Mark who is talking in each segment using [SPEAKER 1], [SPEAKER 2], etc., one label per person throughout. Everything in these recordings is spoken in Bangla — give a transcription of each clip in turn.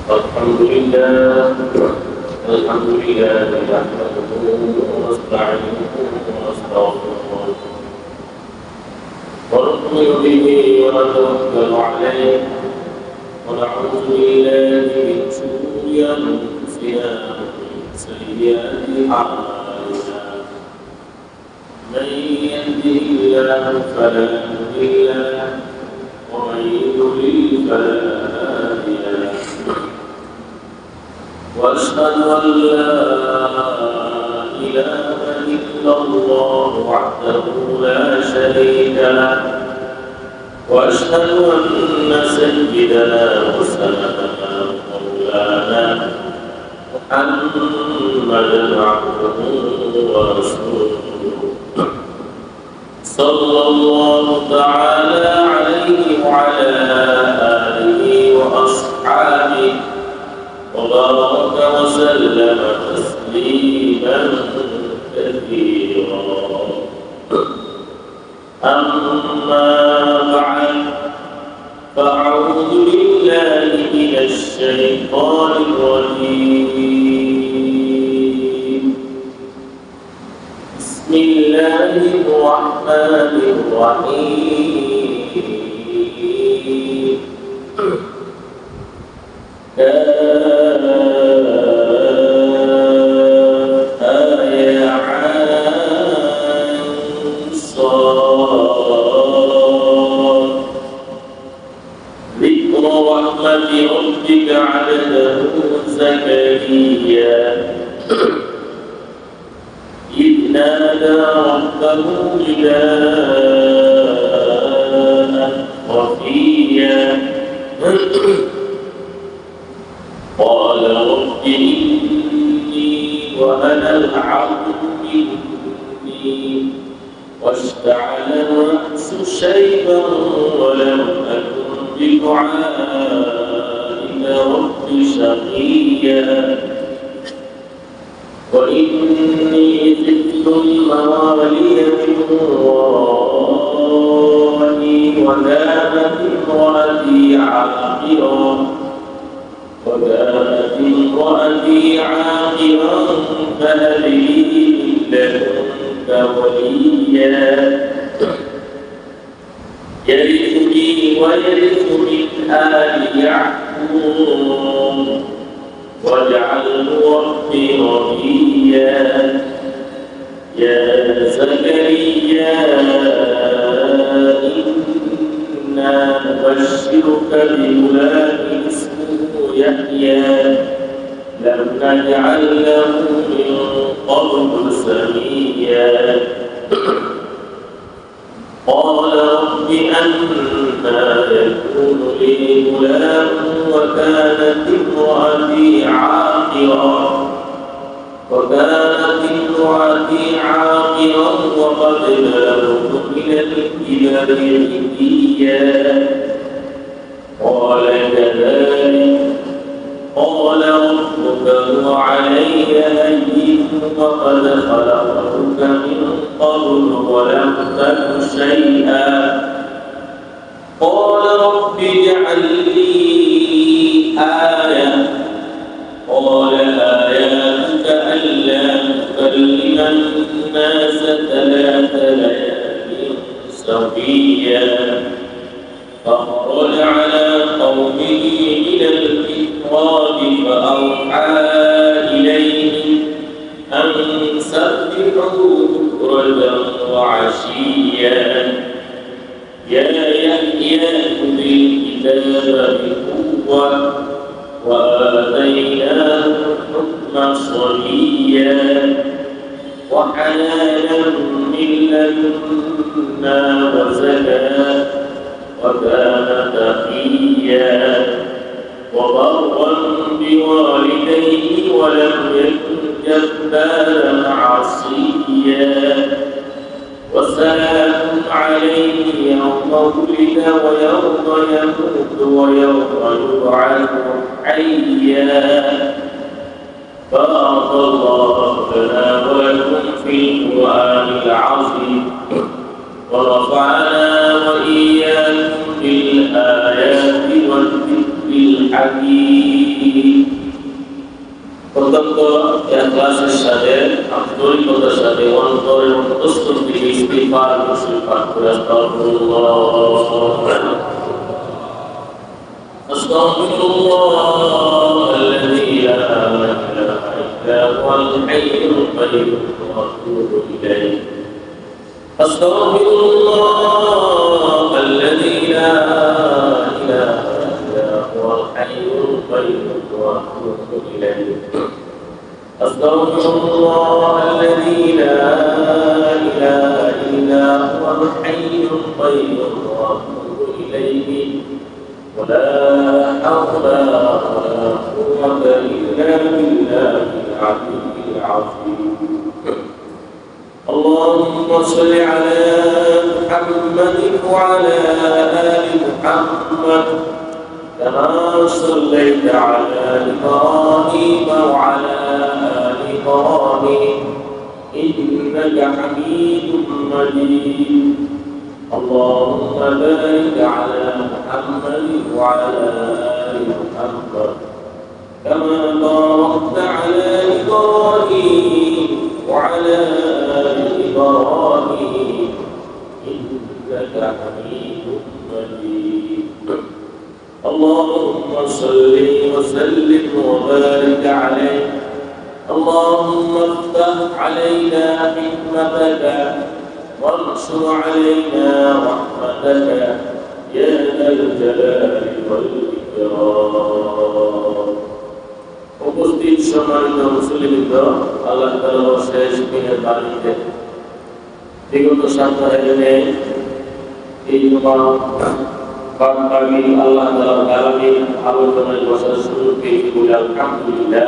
[SPEAKER 1] الحمد لله نحمده ونستعينه ونستغفره ونؤمن به ونتوكل عليه ونعوذ بالله من شرور أنفسنا ومن سيئات أعمالنا من يهده الله فلا مضل له ومن يضلل فلا هادي له وأشهد أن لا إله إلا الله وحده لا شريك له وأشهد أن سيدنا وسندنا ومولانا محمدا عبده ورسوله صلى الله تعالى عليه وعلى آله وأصحابه وبارك وسلم تسليما كثيرا أما بعد فأعوذ بالله من الشيطان الرجيم بسم الله الرحمن الرحيم ربك عبده زكريا إذ نادى ربه نداء خفيا قال رب إني وهن العظم مني واشتعل الرأس شيبا ولم أكن بدعائك رب شقيا وإني خفت الموالي من ورائي وكانت امرأتي عاقرا فهب لي من لدنك وليا يرثني ويرث من آل يعقوب واجعله رب رضيا يا زكريا إنا نبشرك بغلام اسمه يحيى لم نجعل له من قبل سميا قال رب أنى يكون لي غلام وكانت امرأتي عاقرا وقد بلغت من الكبر عتيا قال كذلك قال ربك هو علي هين وقد خلقتك من قبل ولم تك شيئا قال رب اجعل لي آية قال آياتك ألا تكلم الناس 3 ليال سويا فخرج على قومه من المحراب فأوحى إليهم أن سبحوا بكرة وعشيا يا يحيى خذ الكتاب بقوة وآتيناه الحكم صبيا وحنانا من لدنا وزكاة وكان تقيا وبرا بوالديه ولم يكن جبارا عصيا وسلام عليه يوم ولد ويوم يموت ويوم يبعث حيا بارك الله لنا ولكم في القرآن العظيم ورفعنا وإياكم بالآيات والذكر الحكيم অত্যন্ত ইখলাসের সাথে আন্তরিকতার সাথে অন্তরের অন্তঃস্থল থেকে ইস্তিগফার করে আস্তাগফিরুল্লাহ الذي لا إله إلا هو الحي القيوم وأتوب إليه أستغفر الله الذي لا إله إلا هو الحي القيوم وأتوب إليه أستغفر الله الذي لا إله إلا هو الحي القيوم وأتوب إليه ولا حول ولا قوة إلا بالله العلي العظيم اللهم صل على محمد وعلى آل محمد كما صليت على إبراهيم وعلى آل إبراهيم إنك حميد مجيد اللهم بارك على محمد وعلى آل محمد كما باركت على إبراهيم وعلى آل إبراهيم إنك حميد مجيد اللهم صل وسلم وبارك عليه اللهم افتح علينا حكمتك وانشر علينا رحمتك يا ذا الجلال والإكرام উপস্থিত সম্মানিত মুসলিমবৃন্দ, আল্লাহ তাআলার শেষ দিনের বাণীতে বিগত সপ্তাহে এই বাণী আল্লাহ তাআলার কালামের আলোচনায় বসার সুযোগ পেয়েছি বলে আলহামদুলিল্লাহ।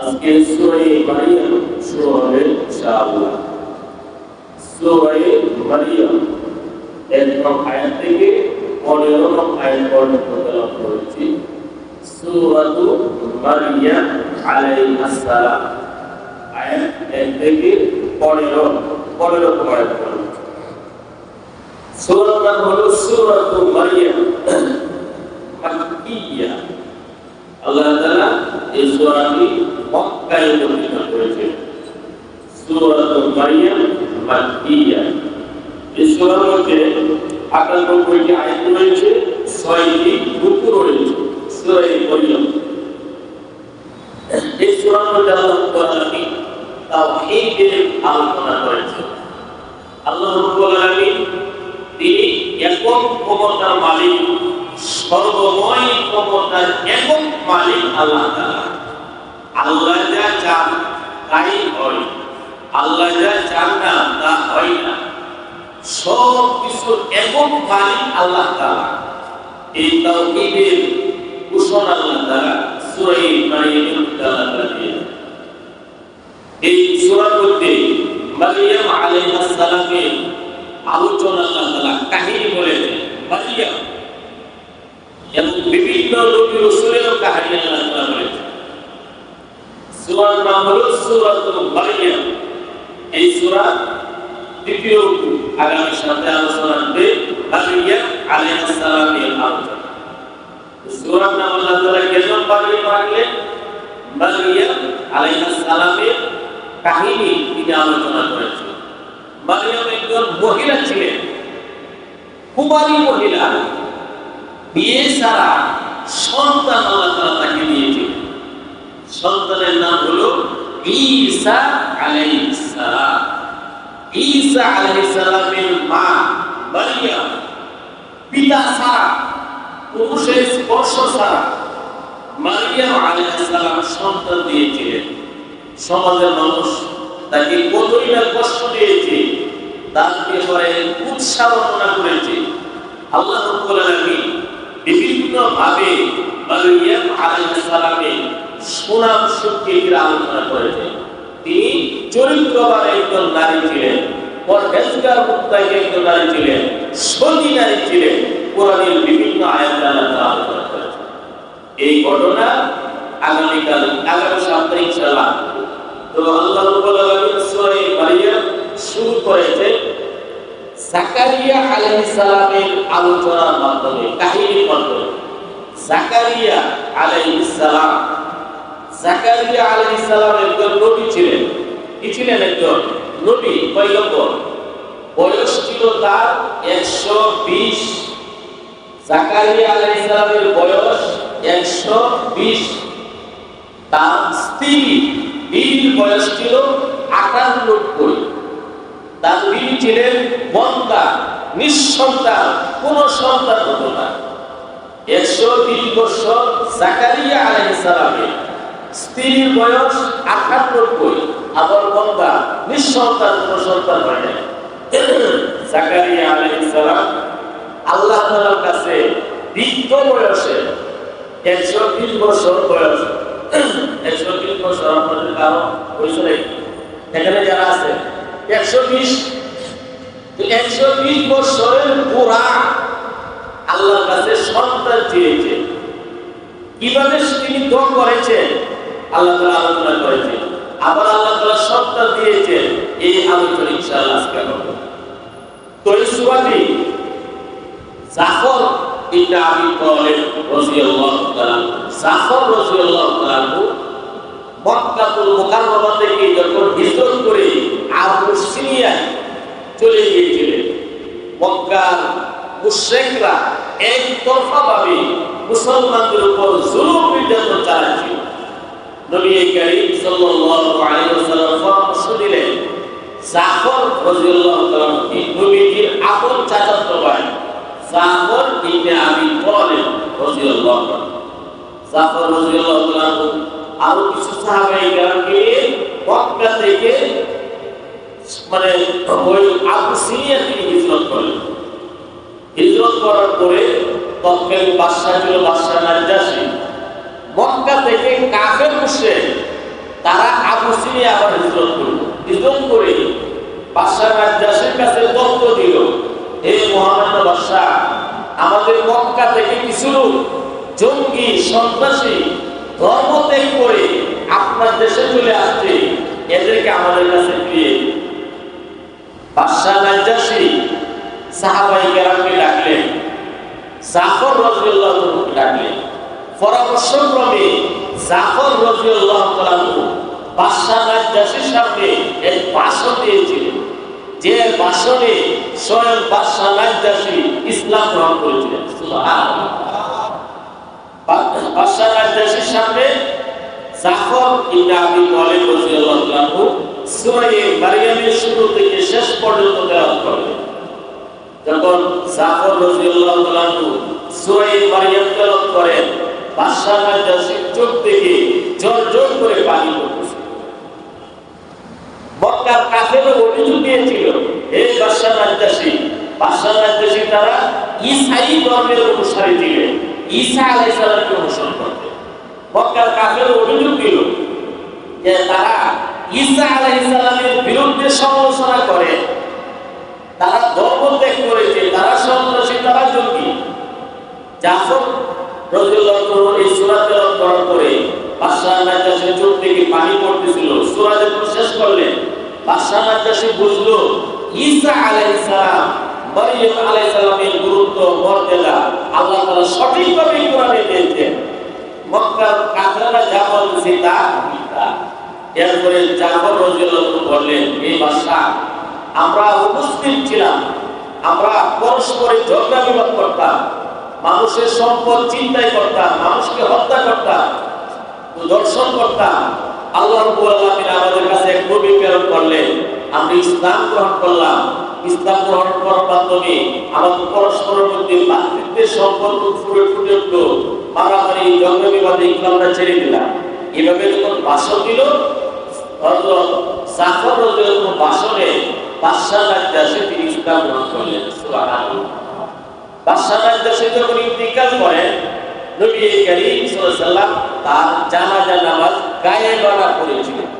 [SPEAKER 1] আজকে সূরা মারিয়াম শুরু হবে ইনশাআল্লাহ। সূরা মারিয়াম ১ নং আয়াত থেকে ১৫ নং আয়াত পর্যন্ত তেলাওয়াত করেছি। সূরাতু মারিয়াম আলাইহিস সালাম আয়াত ১ থেকে ১৫ নং আয়াত পর্যন্ত। সূরার নাম হলো সূরাতু মারিয়াম মাক্কিয়া। আল্লাহ তাআলা এই সূরাটি মক্কায় অবতীর্ণ করেছেন। সূরাতুল মারিয়াম মাক্কিয়া। এই সূরার মধ্যে ৯৮টি আয়াত রয়েছে, ৬টি রুকু রয়েছে। সূরা মারিয়াম এই সূরার মধ্যে আল্লাহ তাআলা তাওহীদের আলোচনা করেছেন। আল্লাহ রাব্বুল আলামিন তিনি একক ক্ষমতার মালিক, সর্বময় ক্ষমতার একক মালিক আল্লাহ তাআলা। আল্লাহ যা চান তাই হয়, আল্লাহ যা চান না তা হয় না। সব কিছুর একক মালিক আল্লাহ তাআলা। এই তাওহীদের ঘোষণা আল্লাহ তাআলা সূরা মারিয়ামের তেলাওয়াত দিয়েছেন। এই সূরার মধ্যে মারিয়াম আলাইহিস সালামের আলোচনা আল্লাহ তাআলা কাহিনী বলেছেন। মারিয়াম এবং বিভিন্ন নবী রাসূলের কাহিনী আল্লাহ তাআলা বলেছেন। সূরার নাম হলো সূরাতুল মারিয়াম। এই সূরা দ্বিতীয় রূপ আগামী সপ্তাহে আলোচনা হবে মারিয়াম আলাইহিস সালামের আলোচনা। সূরার নাম আল্লাহ তাআলা কেন রাখলেন? মারিয়াম আলাইহিস সালামের কাহিনী তিনি আলোচনা করেছেন। মারিয়াম একজন মহিলা ছিলেন, কুমারী মহিলা, বিয়ে ছাড়া সন্তান আল্লাহ তাআলা তাকে দিয়েছিলেন। সন্তানের নাম হলো ঈসা আলাইহিস সালাম। ঈসা আলাইহিস সালামের মা মারিয়াম পিতা ছাড়া, পুরুষের স্পর্শ ছাড়া মারিয়াম আলাইহিস সালাম সন্তান দিয়েছিলেন। সমাজের মানুষ তাকে কতই না কষ্ট দিয়েছে, তার ব্যাপারে উৎসাহনা করেছে। আল্লাহ রাব্বুল আলামিন বিভিন্ন ভাবে মারিয়াম আলাইহিস সালামের সুনাম সুখ্যাতির আলোচনা করেছেন। তিনি চরিত্রবান একজন নারী ছিলেন, পরহেজগার মুত্তাকি একজন নারী ছিলেন, সতী নারী ছিলেন। কোরআনের বিভিন্ন আয়াতে আল্লাহ তাআলা আলোচনা করেছেন। এই ঘটনা আগামী সপ্তাহে ইনশাআল্লাহ। তো আল্লাহ রাব্বুল আলামিন সূরা মারিয়াম শুরু করেছে জাকারিয়া আলাইহিস সালামের আলোচনার মাধ্যমে, কাহিনীর মাধ্যমে। জাকারিয়া আলাইহিস সালাম। জাকারিয়া আলাইহিস সালাম একজন নবী ছিলেন। কি ছিলেন? একজন নবী, পয়গম্বর। বয়স ছিল তার 120। জাকারিয়া আলাইহিস সালামের বয়স 120। তার স্ত্রী বিবির বয়স ছিল 98। তার বিবি ছিলেন বন্দা, নিঃসন্তান, কোন সন্তান হতো না। 120 বছর জাকারিয়া আলাইহিস সালামের, স্ত্রীর বয়স 98, আবার বন্দা, নিঃসন্তান, কোন সন্তান হয় না। জাকারিয়া আলাইহিস সালাম আল্লাহ তাআলার কাছে বৃদ্ধ বয়সে 120 বছর বয়স, 120 বছর আপনাদের কারো বয়স নেই এখানে যারা আছে 120 বছরের বুড়া আল্লাহর কাছে সন্তান চেয়েছে। কিভাবে তিনি দোয়া করেছেন আল্লাহ তাআলা আলোচনা করেছেন, আবার আল্লাহ তাআলা সন্তান দিয়েছেন, এই আলোচনা ইনশাআল্লাহ আজকে করব। তো এই সূরাটি জাফর ইবনে আবি তালিব রাদিয়াল্লাহু তাআলা, জাফর রাদিয়াল্লাহু তাআলা মক্কাতুল মুকাররমা থেকে যখন হিজরত করে আবুসিনিয়া চলে গিয়েছিলেন, মক্কার মুশরিকরা একতরফাভাবে মুসলমানদের উপর জুলুম নির্যাতন চালাচ্ছিল। নবী করিম সাল্লাল্লাহু আলাইহি ওয়াসাল্লাম পরামর্শ দিলেন জাফর রাদিয়াল্লাহু তাআলা নবীর আপন চাচাতো ভাই জাফর ইবনে আবি তালিব রাদিয়াল্লাহু তাআলা। জাফর রাদিয়াল্লাহু তাআলা আরো কিছু সাহাবায়ে কেরামকে মক্কা থেকে মানে ওই আবুসিনিয়া থেকে হিজরত করলেন। হিজরত করার পরে তৎকালীন বাদশা ছিল বাদশা নাজাশী। মক্কা থেকে কাফের মুশরিক তারা আবুসিনিয়া আবার হিজরত করল। হিজরত করে বাদশা নাজাশীর কাছে তথ্য দিল, হে মহামান্য বাদশা, আমাদের মক্কা থেকে কিছু লোক জঙ্গি সন্ত্রাসী ধর্ম ত্যাগ করে আপনার দেশে চলে আসছে, এদেরকে আমাদের কাছে ফিরিয়ে দিন। বাদশা নাজাশী সাহাবায়ে কেরামকে ডাকলেন, জাফর রাদিয়াল্লাহু তাআলা ডাকলেন। পরামর্শক্রমে জাফর রাদিয়াল্লাহু তাআলা বাদশা নাজাশীর সামনে এক ভাষণ দিয়েছিলেন, যে ভাষণে স্বয়ং বাদশা নাজাশী ইসলাম গ্রহণ করেছিলেন। সুবহানাল্লাহ। বাদশা নাজাশীর সামনে জাফর ইবনে আবি তালিব রাদিয়াল্লাহু তাআলা সূরা মারইয়ামের শুরু থেকে শেষ পর্যন্ত তেলাওয়াত করলেন। যখন জাফর রাদিয়াল্লাহু তাআলা সূরা মারইয়াম তেলাওয়াত করেন, বাদশা নাজাশীর চোখ থেকে ঝরঝর করে পানি পড়তেছে। মক্কার কাফেররা অভিযোগ দিয়েছিল, হে বাদশা নাজাশী, তারা ঈসাই ধর্মের অনুসারী ছিলেন, ঈসা আলাইহিস সালামকে অনুসরণ করতেন। মক্কার কাফেররা অভিযোগ দিল যে তারা ঈসা আলাইহিস সালামের বিরুদ্ধে সমালোচনা করে, তারা ধর্ম ত্যাগ করেছে, তারা সন্ত্রাসী, তারা জঙ্গি। জাফর রাদিয়াল্লাহু তাআলা এই সূরা তেলাওয়াত করার পরে বাদশা নাজাশীর চোখ থেকে পানি পড়তেছিল। সূরা যখন শেষ করলেন, বাদশা নাজাশী বুঝলো ঈসা আলাইহিস সালাম, মারইয়াম আলাইহিস সালামের গুরুত্ব, মর্যাদা আল্লাহ তাআলা সঠিকভাবে কোরআনে দিয়েছেন। মক্কার কাফেররা যা বলছে তা মিথ্যা। এরপরে জাফর রাদিয়াল্লাহু তাআলা বললেন, এই বাদশা, আমরা উপস্থিত ছিলাম, আমরা পরস্পরে ঝগড়া বিবাদ করতাম, মানুষের সম্পদ চিন্তাই করতাম, মানুষকে হত্যা করতাম, দর্শন করতাম। আল্লাহ রাব্বুল আলামিন আমাদের কাছে এক নবী প্রেরণ করলেন, আমরা ইসলাম গ্রহণ করলাম। ইসলাম গ্রহণ করার মাধ্যমে আমাদের পরস্পরের মধ্যে ভাতৃত্বের সম্পর্ক ফুটে উঠলো, মারামারি ঝগড়া বিবাদে ইসলামটা ছেড়ে দিলাম। এভাবে যখন ভাষণ দিল হযরত জাফর রাদিয়াল্লাহু তাআলা ভাষণে বাদশা নাজাশী তিনি ইসলাম গ্রহণ করলেন। সুবহানাল্লাহ। বাদশা নাজাশী যখন ইন্তিকাল করেন, নবী করিম সাল্লাল্লাহু আলাইহি ওয়াসাল্লাম তার জানাজা নামাজ গায়েবানা পড়েছিলেন।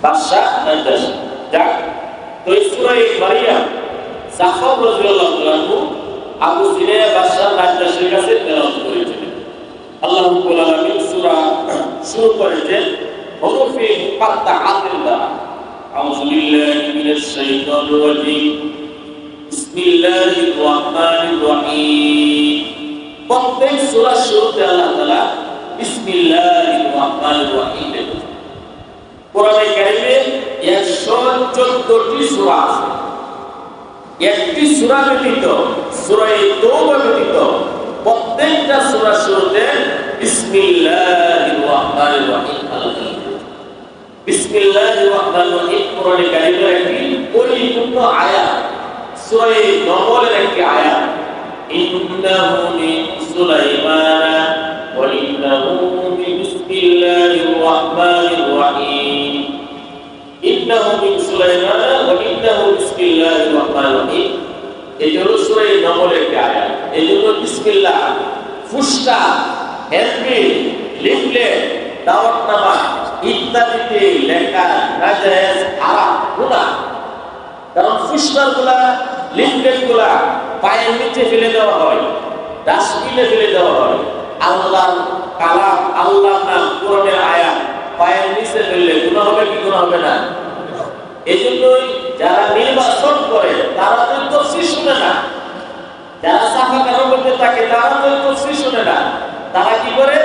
[SPEAKER 1] বাদশা নাজাশী যাক, তো সূরা মারইয়াম জাফর রাদিয়াল্লাহু তাআলা আবু সিরিয়া বাদশা নাজাশীর কাছে তেলাওয়াত করেছিলেন। আল্লাহ রাব্বুল আলামিন সূরা শুরু করেছেন হুরুফে মুকাত্তাআতিল দ্বারা। আউযু বিল্লাহি মিনাশ শাইতানির রাজীম। বিসমিল্লাহির রাহমানির রাহিম। প্রত্যেক সূরার শুরুতে আল্লাহ তাআলা বিসমিল্লাহির রহমানির রহিম বলেছেন। কোরআনে কারিমে 114টি সূরা আছে। একটি সূরা ব্যতীত, সূরা তাওবা ব্যতীত প্রত্যেকটা সূরার শুরুতে বিসমিল্লাহির রহমানির রহিম আল্লাহ বিসমিল্লাহির রহমানির রহিম কোরআনে কারিমের একটি পরিপূর্ণ আয়াত, সূরা নমলের একটি আয়াত। ইন্নাহু মিন সুলাইমানা ওয়া ইন্নাহু বিসমিল্লাহির রহমানির রহিম। ইন্নাহু মিন সুলাইমানা ওয়া ইন্নাহু বিসমিল্লাহির রহমানির রহিম। এই হলো সূরা নমলের একটি আয়াত। এই জন্য বিসমিল্লাহ ফুসকা, হ্যান্ডবিল, লিফলেট, দাওয়াতনামা ইত্যাদিতে লেখা নাজায়েজ, হারাম, গুনাহ। কারণ ফুসকাগুলা, লিফলেটগুলা পায়ের নিচে ফেলে দেওয়া হয়, ডাস্টবিনে ফেলে দেওয়া হয়। আল্লাহর কালাম, আল্লাহর নাম, কোরআনের আয়াত পায়ের নিচে ফেললে গুনাহ হবে কি গুনাহ হবে না? এজন্যই যারা নির্বাচন করে তারা তো তাফসীর শুনে না, যারা সাফা কারণ করতে থাকে তারা তো তাফসীর শুনে না। তারা কি করে?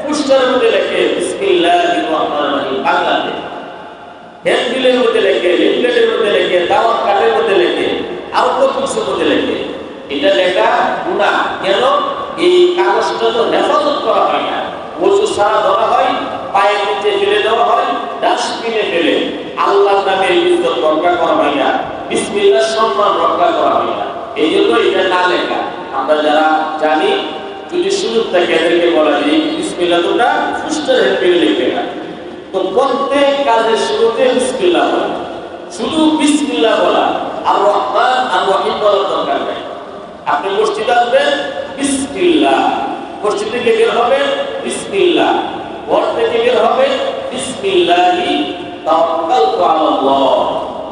[SPEAKER 1] ফুসকার মধ্যে লেখে বিসমিল্লাহির রহমানির রহিম বাংলাতে, হ্যান্ডবিলের মধ্যে লেখে, লিফলেটের মধ্যে লেখে, দাওয়াত কার্ডের মধ্যে লেখে, আর কত কিছুর মধ্যে লেখে। এটা লেখা গুনাহ। কেন? এই কাগজটা তো হেফাজত করা হয় না, ওযু ছাড়া ধরা হয়, পায়ের নিচে ফেলে দেওয়া হয়, ডাস্টবিনে ফেলে। আল্লাহর নামের ইজ্জত রক্ষা করা হয় না, বিসমিল্লাহর সম্মান রক্ষা করা হয় না। এই জন্য এটা না লেখা। আমরা যারা জানি, যদি সুযোগ থাকে এদেরকে বলা যায় বিসমিল্লাহ তোমরা ফুসকার হ্যান্ডবিলে লিখে না। তো প্রত্যেক কাজের শুরুতে বিসমিল্লাহ বলা, শুধু বিসমিল্লাহ বলা, আর রহমান আর রহিম বলার দরকার নেই। আপনি মসজিদে আসবেন বিসমিল্লাহ, মসজিদ থেকে বের হবে বিসমিল্লাহ, ঘর থেকে বের হবে বিসমিল্লাহি তাওয়াক্কালতু আলাল্লাহ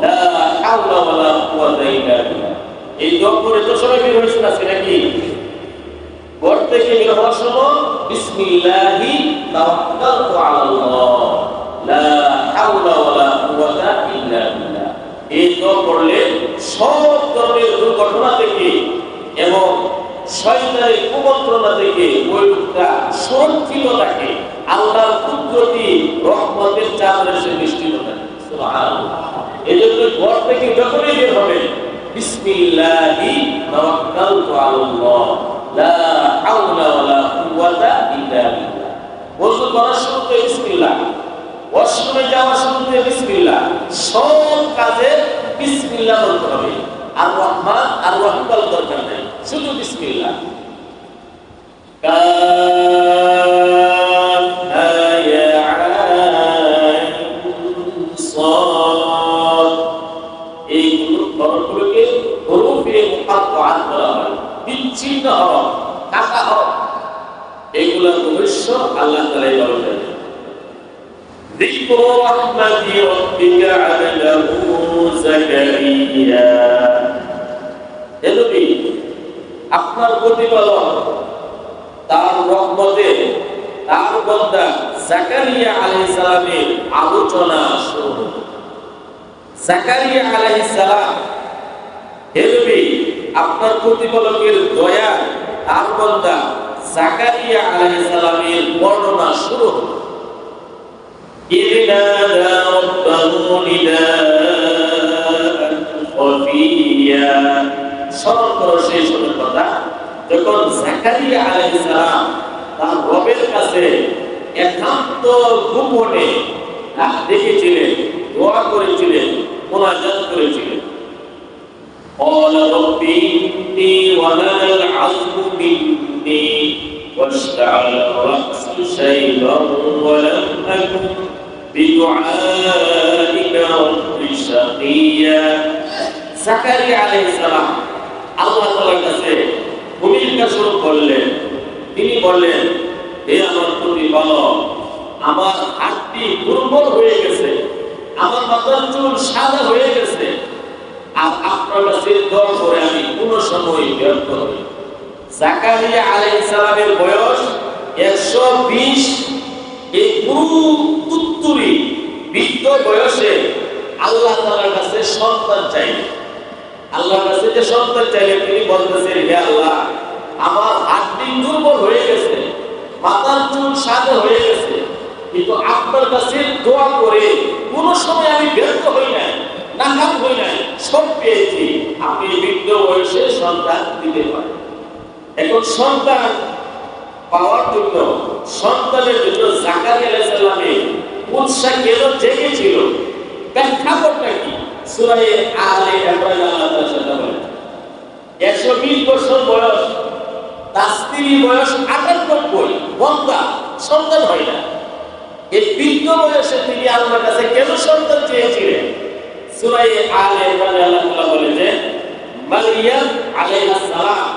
[SPEAKER 1] লা হাওলা ওয়ালা কুওয়াতা ইল্লা বিল্লাহ। এই দোয়া করে তো সবাই বের হয়েছে না নাকি? ঘর থেকে বের হওয়ার সময় বিসমিল্লাহি তাওয়াক্কালতু আলাল্লাহ লা হাওলা ওয়ালা কুওয়াতা ইল্লা বিল্লাহ। এই দোয়া করলে সব ধরনের দুর্ঘটনা থেকে এবং শয়তানের কুমন্ত্রণা থেকে ওই লোকটা সুরক্ষিত থাকে। আল্লাহর কুদরতি রহমতের চাদরে সে নিশ্চিত থাকে। সুবহানাল্লাহ। এজন্য ঘর থেকে যখনই বের হবে বিসমিল্লাহি তাওয়াক্কালতু আলাল্লাহ লা হাওলা ওয়ালা কুওয়াতা ইল্লা বিল্লাহ। ওযু করার শুরুতে বিসমিল্লাহ, ওয়াশরুমে যাওয়ার শুরুতে বিসমিল্লাহ, সব কাজে বিসমিল্লাহ বলতে হবে। আর রহমান আর রহিম বলার দরকার নেই, শুধু বিসমিল্লাহ। কাফ হা ইয়া আইন সাদ, এই হরফগুলোকে হরফে মুকাত্তাআত বলা হয়, বিচ্ছিন্ন হরফ, কাটা হরফ। এগুলোর রহস্য আল্লাহ তাআলাই বলেন। যিকরু রাহমাতি রাব্বিকা আবদাহু যাকারিয়া। এজন্য আপনার প্রতিপালক তার রহমতে তার বান্দা যাকারিয়া আলাইহিস সালামের আলোচনা শুরু হলো। যাকারিয়া আলাইহিস সালাম, হে নবী, আপনার প্রতিপালকের দয়া তার বান্দা যাকারিয়া আলাইহিস সালামের বর্ণনা শুরু হলো। ইবনাদা রাব্বাহু নিদাআন খাফিয়া। স্মরণ করো সেই সময়ের কথা যখন যাকারিয়া আলাইহিস সালাম তার রবের কাছে একান্ত গোপনে দেখেছিলেন, দোয়া করেছিলেন, মুনাজাত করেছিলেন। قال رب إني وهن العظم مني واشتعل الرأس شيبا ولم أكن بدعائك رب شقيا। যাকারিয়া আলাইহিস সালাম আল্লাহ তাআলার কাছে ভূমিকা শুরু করলেন। তিনি বললেন, হে আমার প্রতিপালক, আমার হাতটি দুর্বল হয়ে গেছে, আমার মাথার চুল সাদা হয়ে গেছে, আর আপনার কাছে দোয়া করে আমি কোন সময় ব্যর্থ হই। যাকারিয়া আলাইহিস সালামের বয়স 120। এই পুরো উত্তরি বৃদ্ধ বয়সে আল্লাহ তাআলার কাছে সন্তান চাইলেন। আল্লাহর কাছে যে সন্তান চাইলেন, তিনি বলতেছেন, হে আল্লাহ, আমার হাড্ডি দুর্বল হয়ে গেছে, মাথার চুল সাদা হয়ে গেছে, কিন্তু আপনার কাছে দোয়া করে কোনো সময় আমি ব্যর্থ হই নাই, নাকাম হই নাই, সব পেয়েছি। আপনি বৃদ্ধ বয়সে সন্তান দিতে পারেন। এখন সন্তান পাওয়ার জন্য, সন্তানের জন্য জাকারিয়া আলাইহিস সালামের উৎসাহ কেন জেগেছিল, ব্যাখ্যা করতে কি? সূরা আলে ইমরান আল্লাহ তাআলা সেটা বলেন 120 বছর বয়স, তার স্ত্রীর বয়স 98, বন্ধা সন্তান হয় না। এই বৃদ্ধ বয়সে তিনি আল্লাহর কাছে কেন সন্তান চেয়েছিলেন? সূরা আলে ইমরান আল্লাহ তাআলা বলেন যে মারইয়াম আলাইহিস সালাম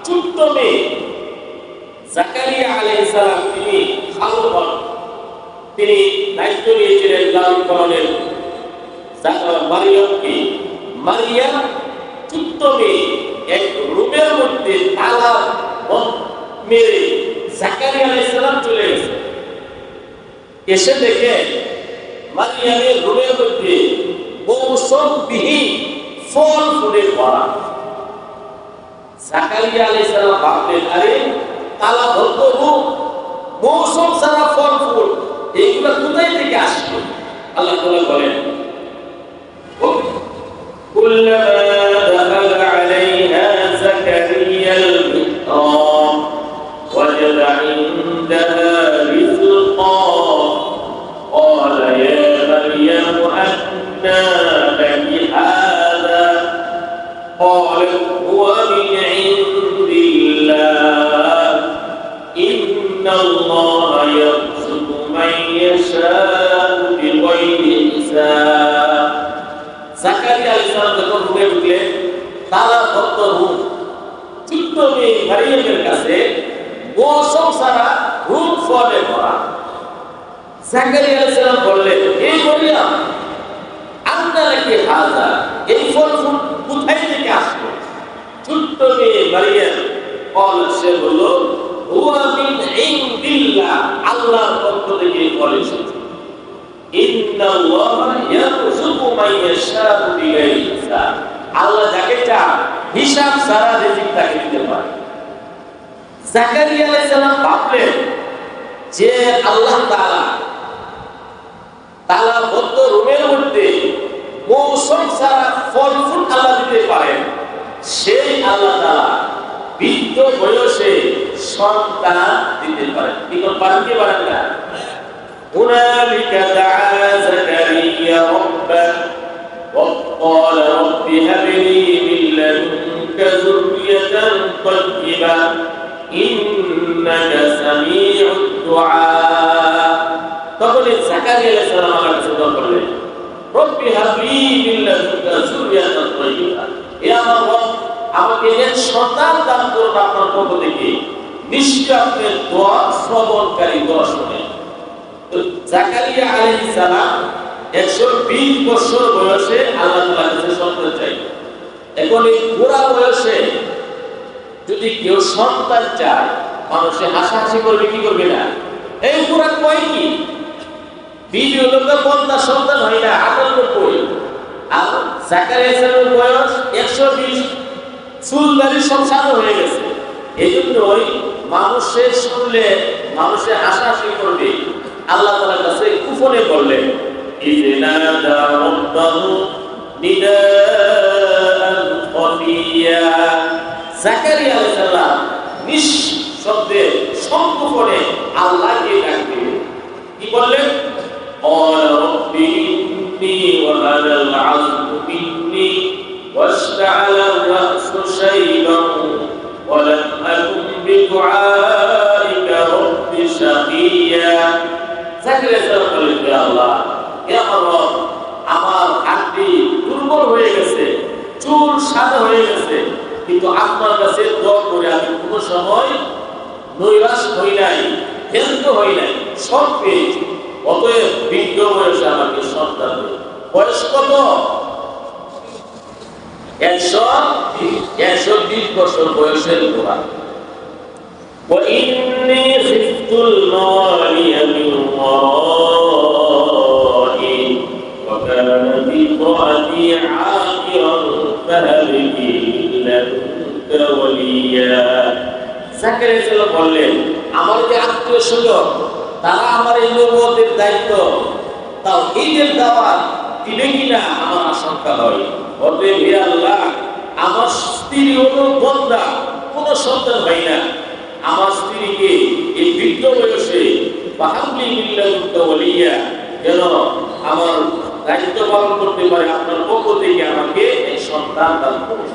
[SPEAKER 1] ছোট্ট মেয়ে, জাকারিয়া আলাইহিস সালাম তিনি খালু হন, তিনি দায়িত্ব নিয়েছিলেন লালন পালনের মারিয়ামকে। মারিয়াম ছোট্ট মেয়ে এক রুমের মধ্যে তালা মেরে জাকারিয়া আলাইহিস সালাম চলে গেছে। এসে দেখে মারিয়ামের রুমের মধ্যে মৌসুমবিহীন ফল ফুলে ভরা। জাকারিয়া আলাইহিস সালাম ভাবলেন, আরে তালা বন্ধ রুম, মৌসুম সারা ফল ফুল, এইগুলা কোথায় থেকে আসলো? আল্লাহ তাআলা বলেন كلما دخل عليها زكريا المحراب وجد عندها رزقا قال يا مريم أنى لك هذا قالت هو من عند الله إن الله يرزق من يشاء بغير حساب। জাকারিয়া আলাইহিস সালাম যখন রুমে ঢুকলেন, তালা বন্ধ রুম, ছোট্ট মেয়ে মারিয়ামের কাছে মৌসুম সারা রুম ফলে ভরা। জাকারিয়া আলাইহিস সালাম বললেন, হে মারিয়াম, আন্না লাকি হাযা, এই ফল ফুল কোথায় থেকে আসলো? ছোট্ট মেয়ে মারিয়াম সে বলল, হুয়া মিন ইনদিল্লাহ, আল্লাহর পক্ষ থেকে ফল এসেছে। ইন্নাল্লাহা ইয়ারযুকু মান ইয়াশাউ বিগাইরি হিসাব, আল্লাহ যাকে চান হিসাব ছাড়া রিজিক তাকে দিতে পারে। জাকারিয়া আলাইহিস সালাম ভাবলেন যে আল্লাহ তাআলা তালাবদ্ধ রুমের মধ্যে মৌসুম ছাড়া ফল ফুল আল্লাহ দিতে পারেন, সেই আল্লাহ তাআলা বৃদ্ধ বয়সে সন্তান দিতে পারেন। কি পারেন কি পারেন না? هنالك دعا زكريا ربه وقال رب هب لي من لدنك ذرية طيبة إنك سميع الدعاء। তখন জাকারিয়া আলাইহিস সালাম আল্লাহর কাছে দোয়া করলেন, রব্বি হাবলি মিন লাদুনকা যুররিয়াতান তাইয়্যিবা, হে আমার রব, আমাকে এক সন্তান দান করুন আপনার পক্ষ থেকে, নিশ্চয় আপনি দোয়া শ্রবণকারী, দোয়া শুনেন। জাকারিয়া আলাইহিস সালাম 120 বছর বয়সে আল্লাহ তাআলার কাছে সন্তান চাই। এখন এই বুড়া বয়সে যদি কেউ সন্তান চায়, মানুষে হাসাহাসি করবে কি করবে না? এই বুড়া কয় কি, বিবি লোকের 50 সন্তান হয় না, 98। আর জাকারিয়া সালামের বয়স 120, চুলদারি সব সাদা হয়ে গেছে। এই জন্যই মানুষের শুনলে মানুষে হাসাহাসি করবে। আল্লাহ তাআলার কাছে কুফনে বললেন, ইজনাদা রাব্বাহু নিদাআন খাফিয়া। জাকারিয়া আলাইহিস সালাম নিঃশব্দে সংকুফনে আল্লাহকে ডাকলেন। কি বললেন? ক্বালা রাব্বি ইন্নী ওয়াহানা আল-'আযমু মিন্নী ওয়াশতা'আলা আর-রা'সু শাইবান ওয়া লাম আকুন বিদুআইকা রাব্বি শাকিয়া। জাকারিয়া সালাম বললেন, হে আল্লাহ, হে আমার রব, আমার হাড্ডি দুর্বল হয়ে গেছে, চুল সাদা হয়ে গেছে, কিন্তু আপনার কাছে দোয়া করে আমি কোনো সময় নৈরাশ হই নাই, ক্ষান্ত হই নাই, সব পেয়েছি। অতএব বৃদ্ধ বয়সে আমাকে সন্তান দিন। বয়স কত? 120 বছর বয়সের বুড়া। وإني خفت الموالي من ورائي وكانت امرأتي عاقرا فهب لي من لدنك وليا জাকারিয়া সাল্লাম বললেন, আমার যে আত্মীয় স্বজন তারা আমার এই নবুয়তের দায়িত্ব তাওহীদের দাওয়াত দিবে কিনা আমার আশঙ্কা হয়। অতএব হে আল্লাহ, আমার স্ত্রী হলো বন্দা, কোনো সন্তান হয় না, আমার স্ত্রীকে এই বৃদ্ধ বয়সে বাহাবলি মিল্লাতুল ওয়ালিয়া যেন আমার দায়িত্ব পালন করতে পারে, আপনার পক্ষ থেকে আমাকে এই সন্তান দান করুন।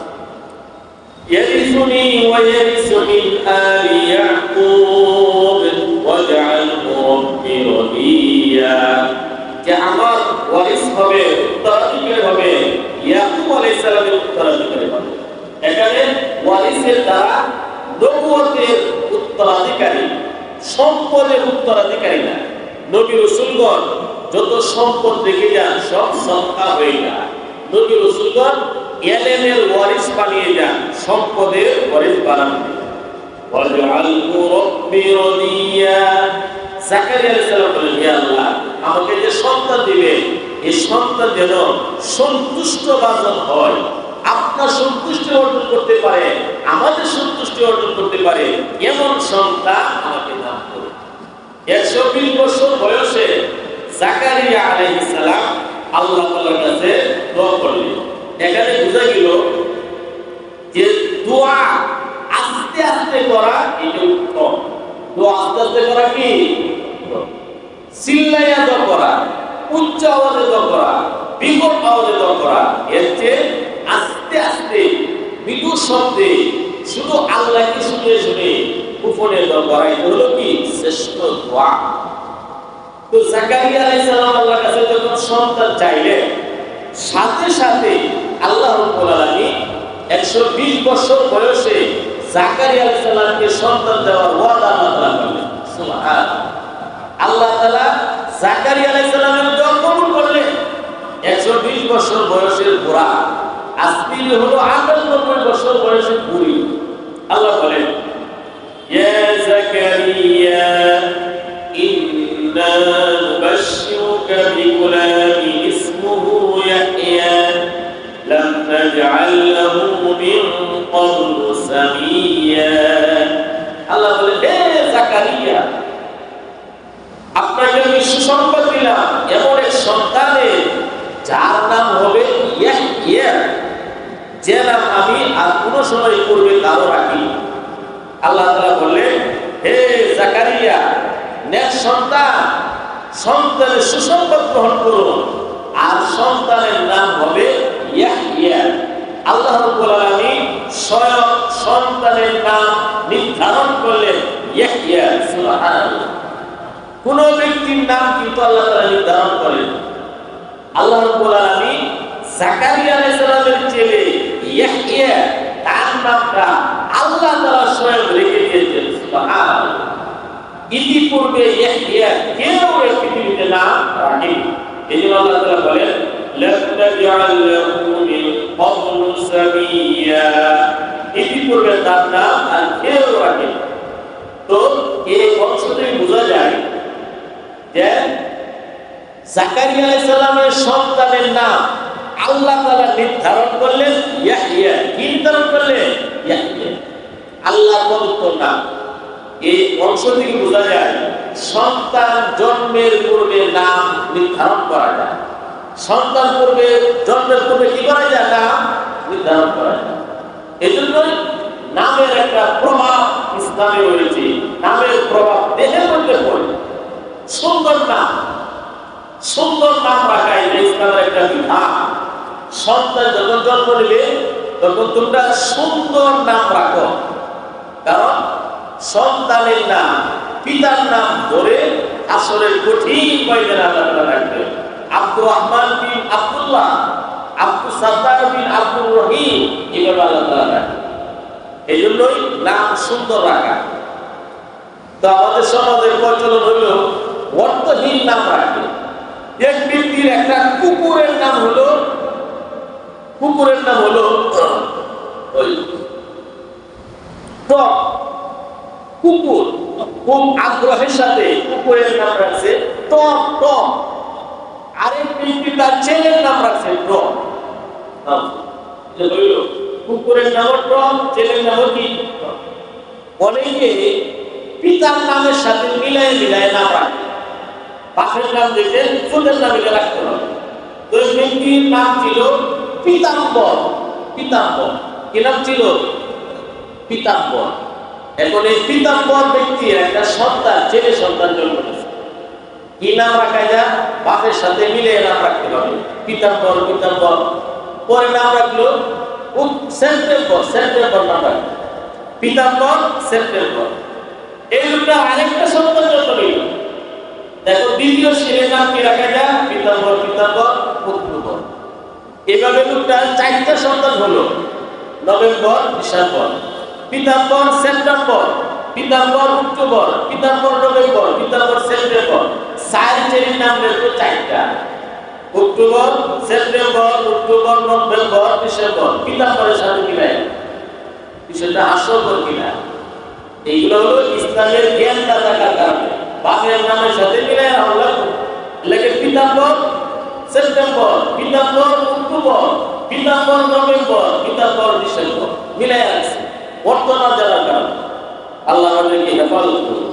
[SPEAKER 1] يرثني ويرث من آل يعقوب واجعله رب رضيا, যে আমার ওয়ারিস হবে, উত্তরাধিকারী হবে, ইয়াকুব আলাইহিস সালামের উত্তরাধিকারী হবে। এখানে ওয়ারিসের দ্বারা নবুয়তের উত্তরাধিকারী, সম্পদের উত্তরাধিকারী না। নবী রাসূলগণ যত সম্পদ রেখে যান সব সদকা হয়ে যায়। নবী রাসূলগণ ইলমের ওয়ারিস বানিয়ে যান, সম্পদের ওয়ারিস বানান। ওয়াজআলহু রাব্বি রাদিয়া, জাকারিয়া আলাইহিস সালাম বলেন, হে আল্লাহ, আমাকে যে সন্তান দিবেন এই সন্তান যেন সন্তুষ্টভাজন হয়, আপনার সন্তুষ্টি অর্জন করতে পারে, আমাদের সন্তুষ্টি অর্জন করতে পারে, এমন সন্তান আমাকে দান করুন। 120 বছর বয়সে জাকারিয়া আলাইহিস সালাম আল্লাহ তাআলার কাছে দোয়া করলেন। এখানে বোঝা গেল যে দোয়া আস্তে আস্তে করা এটা উত্তম। দোয়া আস্তে আস্তে করা কি চিল্লাইয়া দোয়া করা, উচ্চ আওয়াজে দোয়া করা, বিকট আওয়াজে দোয়া করা, এর চেয়ে আস্তে আস্তে মৃদু শব্দে শুধু আল্লাহকে শুনে শুনে গোপনে দোয়া করা, এটা হলো কি শ্রেষ্ঠ দোয়া। তো জাকারিয়া আলাইহিস সালাম আল্লাহর কাছে যখন সন্তান চাইলেন, সাথে সাথে আল্লাহ রাব্বুল আলামিন 120 বছর বয়সে জাকারিয়া আলাইহিস সালামকে সন্তান দেওয়ার ওয়াদা আল্লাহ করলেন। সুবহানাল্লাহ, আল্লাহ তাআলা জাকারিয়া আলাইহিস সালামের দোয়া কবুল করলেন। 120 বছর বয়সের বুড়া, আজকে হলো 98 বছর বয়সের বুড়ি। আল্লাহ বলেন, ইয়া জাকারিয়া ইন্না নুবাশশিরুকা বিগুলামিন ইসমুহু ইয়াহইয়া লাম নাজআল লাহু মিন ক্বাবলু সামিয়্যা। আল্লাহ বলেন, হে জাকারিয়া, আপনাকে আমি সুসংবাদ দিলাম এমন এক সন্তানের যার নাম হবে ইয়াহইয়া, যে নাম আমি আর কোনো সময় পূর্বে কারো রাখিনি। আল্লাহ তাআলা বললেন, হে জাকারিয়া, নেক সন্তান, সন্তানের সুসংবাদ গ্রহণ করুন, আর সন্তানের নাম হবে ইয়াহইয়া। আল্লাহ রাব্বুল আলামিন স্বয়ং সন্তানের নাম নির্ধারণ করলেন ইয়াহইয়া। সুবহানাল্লাহ, কোন ব্যক্তির নাম কিন্তু আল্লাহ তাআলা নির্ধারণ করেন। আল্লাহ রাব্বুল আলামিন জাকারিয়া আলাইহিস সালামের ছেলে ইয়াহইয়া তার নামটা আল্লাহ তাআলা স্বয়ং রেখে দিয়েছেন। সুবহানাল্লাহ, ইতিপূর্বে ইয়াহইয়া কেউ এই পৃথিবীতে নাম রাখেনি। এজন্য আল্লাহ তাআলা বলেন, লাম নাজআল লাহু মিন ক্বাবলু সামিয়্যা, ইতিপূর্বে তার নাম আর কেউ রাখেনি। তো এই অংশ থেকে বোঝা যায় যে জাকারিয়া আলাইহিস সালামের সন্তানের নাম আল্লাহ তাআলা নির্ধারণ করলেন ইয়াহইয়া। কি নির্ধারণ করলেন? ইয়াহইয়া, আল্লাহর পবিত্র নাম। এই অংশ থেকে বোঝা যায় সন্তান জন্মের পূর্বে নাম নির্ধারণ করা যায়। সন্তান পূর্বে জন্মের পূর্বে কি করা যায়? নাম নির্ধারণ করা যায়। এজন্যই নামের একটা প্রভাব ইসলামে রয়েছে। নামের প্রভাব দেহের মধ্যে পড়ে। সুন্দর নাম, সুন্দর নাম রাখা এটা ইসলামের একটা বিধান। সন্তান যখন জন্ম নেবে তখন তোমরা সুন্দর নাম রাখো, কারণ সন্তানের নাম পিতার নাম ধরে আসরের কঠিন ময়দানে আল্লাহ তাআলা রাখবে। আব্দুর রহমান বিন আব্দুল্লাহ, আব্দুল সাত্তার বিন আব্দুর রহিম, এভাবে আল্লাহ তাআলা রাখবে। এই জন্যই নাম সুন্দর রাখা। তো আমাদের সমাজের প্রচলন হইল অর্থহীন নাম রাখে। এক ব্যক্তির একটা কুকুরের নাম হলো কুকুর, খুব আগ্রহের সাথে কুকুরের নাম রাখছে টম টম। আরেক ব্যক্তি তার ছেলের নাম রাখছে টম। কুকুরের নাম টম, ছেলের নাম কি? অনেকে পিতার নামের সাথে মিলায় নাম রাখে, বাপের নাম দিতে ছোটের নাম মিলে রাখতে হবে। তো এই ব্যক্তির নাম ছিল পিতাম্বর। পিতাম্বর কি নাম ছিল? পিতাম্বর। এখন এই পিতাম্বর ব্যক্তির একটা সন্তান, ছেলে সন্তান জন্ম নিয়েছে। কি নাম রাখা যায়? বাপের সাথে মিলে নাম রাখতে হবে। পিতাম্বর পিতাম্বর। পরে নাম রাখলো সেপ্টেম্বর। সেপ্টেম্বর নাম রাখলো পিতাম্বর সেপ্টেম্বর। এই লোকটা আরেকটা সন্তান জন্ম নিল। দেখো দ্বিতীয় ছেলের নাম কি রাখা যায়? পিতাম্বর পিতাম্বর অক্টোবর। এভাবে লোকটা 4টা সন্তান হলো, November December, Pitambar September, Pitambar October, Pitambar November, Pitambar September. 4 ছেলের নাম রেখে 4টা, October September October November December. পিতাম্বরের সাথে মিলায় বিষয়টা হাস্যকর কিনা? এইগুলো হলো ইসলামের জ্ঞান না থাকার কারণে বাপের নামের সাথে মিলায় আমরা লেখে পিতাম্বর September, Pitambar October, Pitambar November, পিতাম্বর ডিসেম্বর মিলায় আছে বর্তমান জানার কারণে। আল্লাহ আমাদেরকে হেফাজত করুন।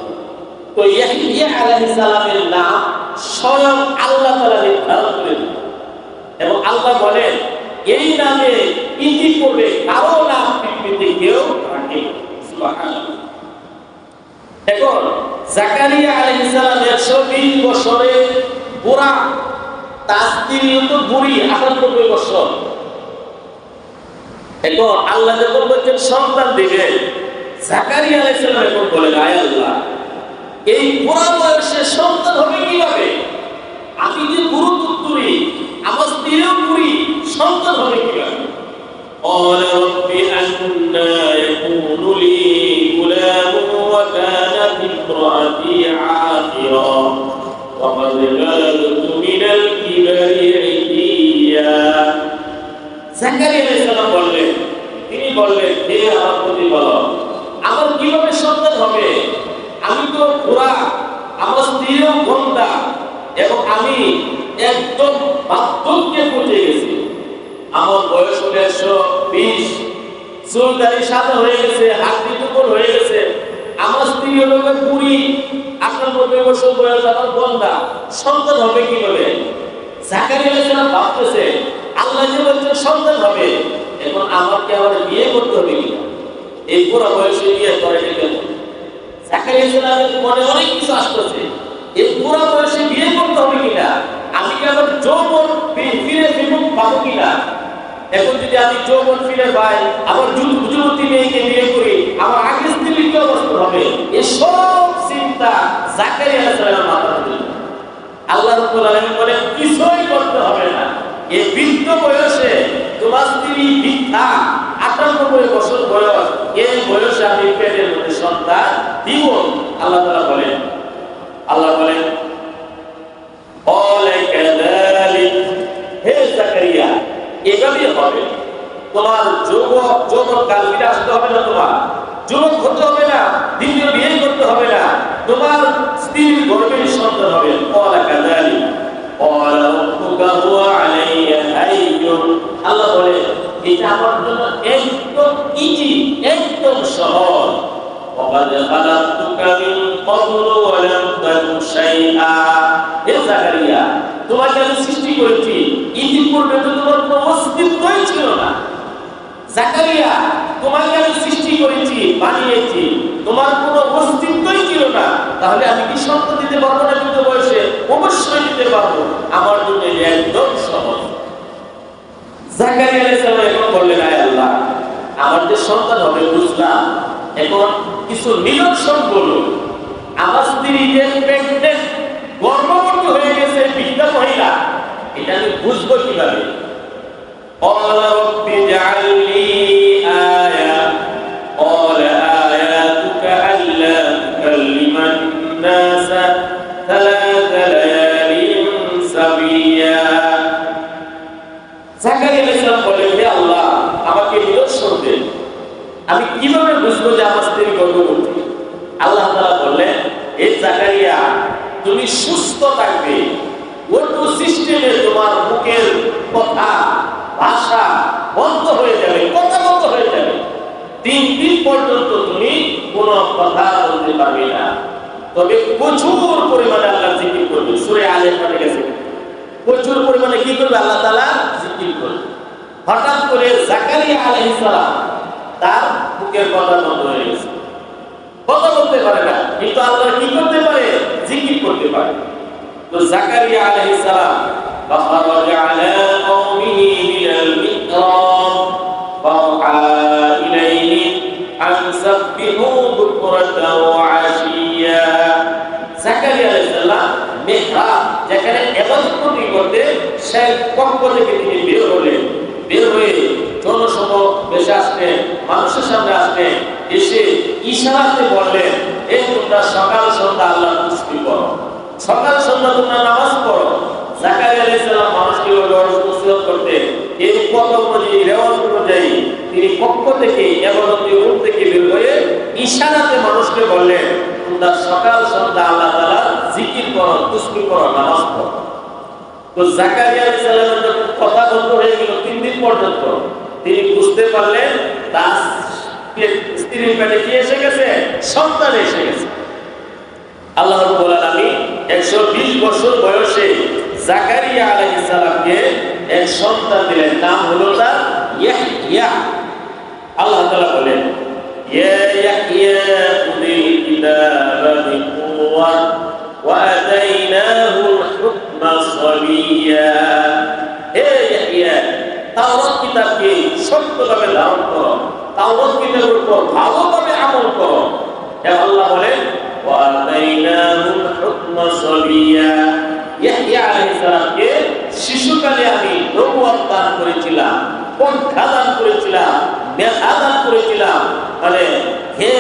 [SPEAKER 1] তো ইয়াহইয়া আলাইহিস সালামের নাম স্বয়ং আল্লাহ তাআলা নির্ধারণ করে দিলেন এবং আল্লাহ বলেন এই নামে ইতি করবে কারো নাম পৃথিবীতে কেউ রাখে। সুবহানাল্লাহ। এখন জাকারিয়া আলাইহিস সালাম 120 বছরের বুড়া, তার স্ত্রী তো বুড়ি 98 বছর। এখন আল্লাহ যখন বলছেন সন্তান দিবেন, জাকারিয়া আলাইহিস সালাম এখন বলেন আয় আল্লাহ, এই বুড়া বয়সে সন্তান হবে কিভাবে? আমি যে বুড়ো তুত্তুরি, আমার স্ত্রীও বুড়ি, সন্তান হবে কিভাবে? قال رب أنى يكون لي غلام وكانت امرأتي عاقرا وقد بلغت من الكبر عتيا। জাকারিয়া আলাইহিস সালাম বললেন, তিনি বললেন হে আমার প্রতিপালক, আমার কিভাবে সন্তান হবে? আমি তো বুড়া, আমার স্ত্রীও বন্ধা এবং আমি একদম বার্ধক্যে পৌঁছে গেছি। আমার বয়স 120, চুলদারি সাদা হয়ে গেছে, হাড়ি টুকর হয়ে গেছে। আমার স্ত্রী হলো বুড়ি, 98 বছর বয়স, আমার বন্ধা, সন্তান হবে কিভাবে? জাকারিয়া আলাইহিস সালাম ভাবতেছে আল্লাহ যে বলছেন সন্তান হবে, এখন আমাকে আবার বিয়ে করতে হবে কিনা? এই বুড়া বয়সে বিয়ে করে কেন? জাকারিয়া আলাইহিস সালামের মনে অনেক কিছু আসতেছে, এই বুড়া বয়সে বিয়ে করতে হবে কিনা? আমি কি আবার যৌবন ফিরে পাবো কিনা? এখন যদি আমি যৌবন ফিরে পাই, আবার যুবতী মেয়েকে বিয়ে করি, আমার আগের স্ত্রীর কি অবস্থা হবে? এসব চিন্তা জাকারিয়া আলাইহিস সালামের মাথায় ছিল। আল্লাহ রাব্বুল আলামিন বলেন কিছুই করতে হবে না, এই বৃদ্ধ বয়সে তোমার স্ত্রী বৃদ্ধা, 98 বছর বয়স, এই বয়সে আমি পেটের মধ্যে সন্তান দিব। আল্লাহ তাআলা বলেন, আল্লাহ বলেন হে জাকারিয়া, এভাবেই হবে। তোমার যৌবন কাল ফিরে আসতে হবে না, তোমার যুবক হতে হবে না, দ্বিতীয় বিয়ে করতে হবে না, তোমার স্ত্রীর গর্ভের সন্তান হবে। আল্লাহ বলে এটা আমার জন্য একদম ইজি, একদম সহজ। তোমাকে আমি সৃষ্টি করেছি, ইতিপূর্বে তো তোমার কোনো অস্তিত্বই ছিল না। জাকারিয়া, তোমাকে আমি সৃষ্টি করেছি, বানিয়েছি, তোমার কোনো অস্তিত্বই ছিল না, তাহলে আমি কি সন্তান দিতে পারবো না? বৃদ্ধ বয়সে অবশ্যই দিতে পারবো। আমার জন্য একদম সহজ। জাকারিয়া আলাইহিস সালাম এখন বললেন আয় আল্লাহ, আমার যে সন্তান হবে বুঝলাম, এখন কিছু নিদর্শন বলুন। আমার স্ত্রী যে প্রেগন্যান্ট, গর্ভবতী হয়ে গেছে, বৃদ্ধা মহিলা, এটা আমি বুঝবো কিভাবে? قال رب اجعل لي آية قال آياتك ألا تكلم الناس 3 ليال سويا। জাকারিয়া আলাইহিস সালাম বলেন হে আল্লাহ, আমাকে নিদর্শন দেন, আমি কিভাবে বুঝবো যে আমার স্ত্রী গর্ভবতী? আল্লাহ তাআলা বললেন হে জাকারিয়া, তুমি সুস্থ থাকবে, ওটু সিস্টেমে তোমার মুখের কথা ভাষা বন্ধ হয়ে যাবে, কথা বন্ধ হয়ে যাবে। 3 দিন পর্যন্ত তুমি কোনো কোনো কথা বলতে পারবি না, তবে প্রচুর পরিমাণে আল্লাহ জিকির করবে। সূরা আলে ইমরানে গেছে, প্রচুর পরিমাণে কি করবে? আল্লাহ তাআলা জিকির করবে। হঠাৎ করে জাকারিয়া আলাইহিস সালাম তার বুকের কথা বন্ধ হয়ে গেছে, কথা বলতে পারে না, কিন্তু আল্লাহ কি করতে পারে? জিকির করতে পারে। তো জাকারিয়া আলাইহিস সালাম فخرج على قومه من المحراب فأوحى إليهم أن سبحوا بكرة وعشيا। জাকারিয়া আলাইহিস সালাম মিহরাব যেখানে ইবাদত করতে সেই কক্ষ থেকে তিনি বের হলেন। বের হয়ে জনসমূহ বেশি আসলেন, মানুষের সামনে আসলেন, এসে ইশারাতে বললেন, এই তোমরা সকাল সন্ধ্যা আল্লাহর তাসবিহ করো, সকাল সন্ধ্যা তোমরা নামাজ পড়ো। জাকারিয়া আলাইহিস সালাম মানুষকে নসিহত করতে এই কথা অনুযায়ী, রেওয়াজ অনুযায়ী তিনি পক্ষ থেকে ইবাদতের রূপ থেকে বের হয়ে ইশারাতে মানুষকে বললেন, তোমরা সকাল সন্ধ্যা আল্লাহ তাআলার জিকির করো, তাসবিহ করো, নামাজ পড়ো। তো জাকারিয়া আলাইহিস সালামের যখন কথা বন্ধ হয়ে গেল 3 দিন পর্যন্ত, তিনি বুঝতে পারলেন তার স্ত্রীর পেটে কি এসে গেছে? সন্তান এসে গেছে। আল্লাহ রাব্বুল আলামিন 120 বছর বয়সে জাকারিয়া আলাইহিস সালামকে এক সন্তান দিলেন, নাম হলো তার ইয়াহইয়া। আল্লাহ তাআলা বলেন, ইয়া ইয়াহইয়া খুযিল কিতাবা বিকুওয়া ওয়া আতাইনাহুল হুকমা সাবিয়্যা। হে ইয়াহইয়া, তাওরাত কিতাবকে সত্যভাবে ধারণ করো, তাওরাত কিতাবের উপর ভালোভাবে আমল করো। হে আল্লাহ বলেন, ওয়া আতাইনাহুল হুকমা সাবিয়্যা। ইয়াহইয়া আলাইহিস সালামকে শিশুকালে আমি নবুয়ত দান করেছিলাম, পন্থা দান করেছিলাম, মেধা দান করেছিলাম, মানে হে